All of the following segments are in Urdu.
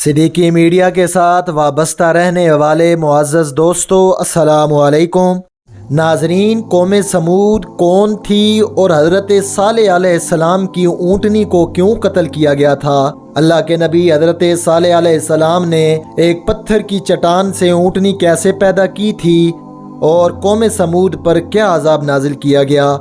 صدیقی میڈیا کے ساتھ وابستہ رہنے والے معزز دوستو، السلام علیکم۔ ناظرین، قوم سمود کون تھی اور حضرت صالح علیہ السلام کی اونٹنی کو کیوں قتل کیا گیا تھا؟ اللہ کے نبی حضرت صالح علیہ السلام نے ایک پتھر کی چٹان سے اونٹنی کیسے پیدا کی تھی اور قوم سمود پر کیا عذاب نازل کیا گیا؟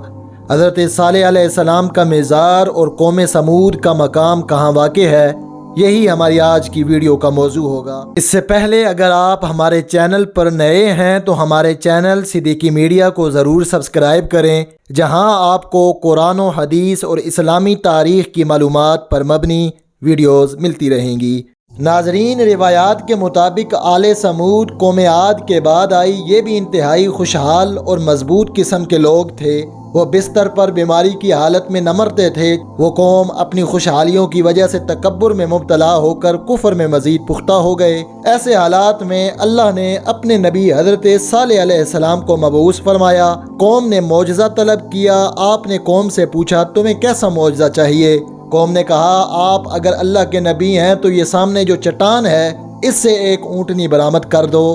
حضرت صالح علیہ السلام کا مزار اور قوم سمود کا مقام کہاں واقع ہے؟ یہی ہماری آج کی ویڈیو کا موضوع ہوگا۔ اس سے پہلے اگر آپ ہمارے چینل پر نئے ہیں تو ہمارے چینل صدیقی میڈیا کو ضرور سبسکرائب کریں، جہاں آپ کو قرآن و حدیث اور اسلامی تاریخ کی معلومات پر مبنی ویڈیوز ملتی رہیں گی۔ ناظرین، روایات کے مطابق آل سمود قوم عاد کے بعد آئی۔ یہ بھی انتہائی خوشحال اور مضبوط قسم کے لوگ تھے۔ وہ بستر پر بیماری کی حالت میں نہ مرتے تھے۔ وہ قوم اپنی خوشحالیوں کی وجہ سے تکبر میں مبتلا ہو کر کفر میں مزید پختہ ہو گئے۔ ایسے حالات میں اللہ نے اپنے نبی حضرت صالح علیہ السلام کو مبعوث فرمایا۔ قوم نے معجزہ طلب کیا۔ آپ نے قوم سے پوچھا، تمہیں کیسا معجزہ چاہیے؟ قوم نے کہا، آپ اگر اللہ کے نبی ہیں تو یہ سامنے جو چٹان ہے اس سے ایک اونٹنی برآمد کر دو،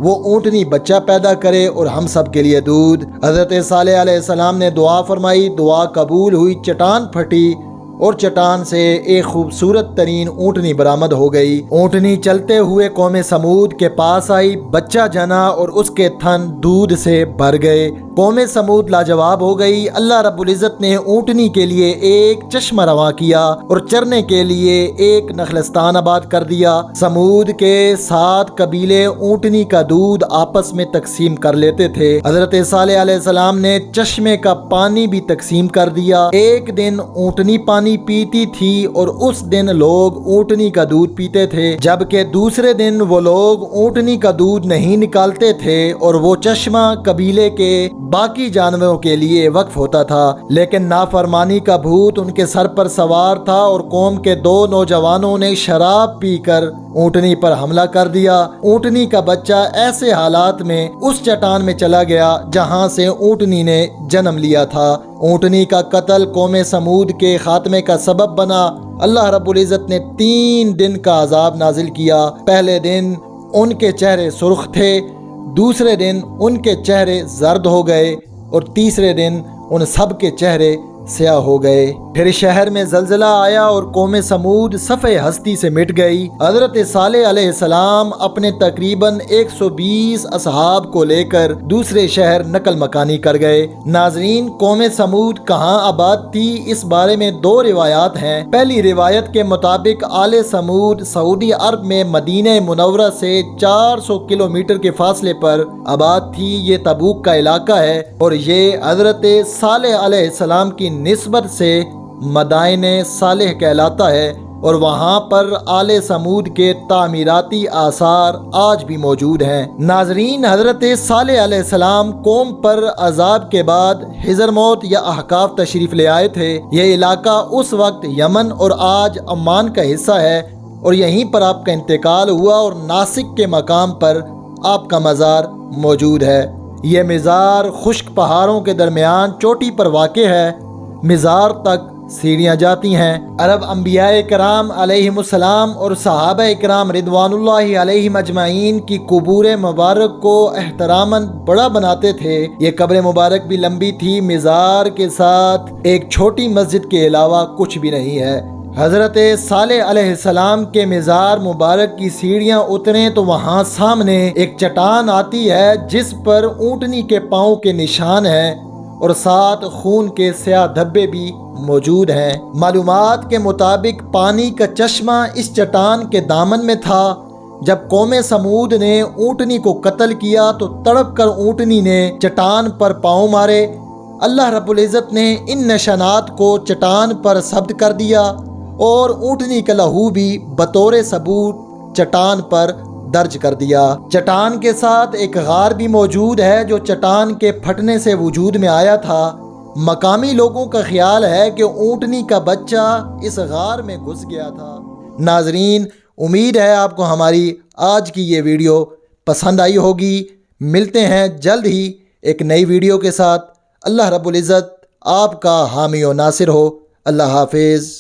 وہ اونٹنی بچہ پیدا کرے اور ہم سب کے لیے دودھ۔ حضرت صالح علیہ السلام نے دعا فرمائی، دعا قبول ہوئی، چٹان پھٹی اور چٹان سے ایک خوبصورت ترین اونٹنی برآمد ہو گئی۔ اونٹنی چلتے ہوئے قوم سمود کے پاس آئی، بچہ جنا اور اس کے تھن دودھ سے بھر گئے۔ قوم سمود لاجواب ہو گئی۔ اللہ رب العزت نے اونٹنی کے لیے ایک چشمہ رواں کیا اور چرنے کے لیے ایک نخلستان آباد کر دیا۔ سمود کے 7 قبیلے اونٹنی کا دودھ آپس میں تقسیم کر لیتے تھے۔ حضرت صالح علیہ السلام نے چشمے کا پانی بھی تقسیم کر دیا۔ ایک دن اونٹنی پانی پیتی تھی اور اس دن لوگ اونٹنی کا دودھ پیتے تھے، جبکہ دوسرے دن وہ لوگ اونٹنی کا دودھ نہیں نکالتے تھے اور وہ چشمہ قبیلے کے باقی جانوروں کے لیے وقف ہوتا تھا۔ لیکن نافرمانی کا بھوت ان کے سر پر سوار تھا اور قوم کے 2 نوجوانوں نے شراب پی کر اونٹنی پر حملہ کر دیا۔ اونٹنی کا بچہ ایسے حالات میں اس چٹان میں چلا گیا جہاں سے اونٹنی نے جنم لیا تھا۔ اونٹنی کا قتل قوم سمود کے خاتمے کا سبب بنا۔ اللہ رب العزت نے 3 دن کا عذاب نازل کیا۔ پہلے دن ان کے چہرے سرخ تھے، دوسرے دن ان کے چہرے زرد ہو گئے اور تیسرے دن ان سب کے چہرے سیاہ ہو گئے۔ پھر شہر میں زلزلہ آیا اور قوم سمود صفحہ ہستی سے مٹ گئی۔ حضرت صالح علیہ السلام اپنے تقریباً 120 اصحاب کو لے کر دوسرے شہر نقل مکانی کر گئے۔ ناظرین، قوم سمود کہاں آباد تھی؟ اس بارے میں 2 روایات ہیں۔ پہلی روایت کے مطابق آل سمود سعودی عرب میں مدینہ منورہ سے 400 کلومیٹر کے فاصلے پر آباد تھی۔ یہ تبوک کا علاقہ ہے اور یہ حضرت صالح علیہ السلام کی نسبت سے مدائن صالح کہلاتا ہے اور وہاں پر آل سمود کے تعمیراتی آثار آج بھی موجود ہیں۔ ناظرین، حضرت صالح علیہ السلام قوم پر عذاب کے بعد حضرموت یا احقاف تشریف لے آئے تھے۔ یہ علاقہ اس وقت یمن اور آج عمان کا حصہ ہے اور یہیں پر آپ کا انتقال ہوا اور ناسک کے مقام پر آپ کا مزار موجود ہے۔ یہ مزار خشک پہاڑوں کے درمیان چوٹی پر واقع ہے۔ مزار تک سیڑھیاں جاتی ہیں۔ عرب انبیاء کرام علیہم السلام اور صحابہ کرام رضوان اللہ علیہم اجمعین کی قبور مبارک کو احتراماً بڑا بناتے تھے۔ یہ قبر مبارک بھی لمبی تھی۔ مزار کے ساتھ ایک چھوٹی مسجد کے علاوہ کچھ بھی نہیں ہے۔ حضرت صالح علیہ السلام کے مزار مبارک کی سیڑھیاں اتریں تو وہاں سامنے ایک چٹان آتی ہے جس پر اونٹنی کے پاؤں کے نشان ہیں اور ساتھ خون کے سیاہ دھبے بھی موجود ہیں۔ معلومات کے مطابق پانی کا چشمہ اس چٹان کے دامن میں تھا۔ جب قوم سمود نے اونٹنی کو قتل کیا تو تڑپ کر اونٹنی نے چٹان پر پاؤں مارے۔ اللہ رب العزت نے ان نشانات کو چٹان پر ثبت کر دیا اور اونٹنی کا لہو بھی بطور ثبوت چٹان پر درج کر دیا۔ چٹان کے ساتھ ایک غار بھی موجود ہے جو چٹان کے پھٹنے سے وجود میں آیا تھا۔ مقامی لوگوں کا خیال ہے کہ اونٹنی کا بچہ اس غار میں گھس گیا تھا۔ ناظرین، امید ہے آپ کو ہماری آج کی یہ ویڈیو پسند آئی ہوگی۔ ملتے ہیں جلد ہی ایک نئی ویڈیو کے ساتھ۔ اللہ رب العزت آپ کا حامی و ناصر ہو۔ اللہ حافظ۔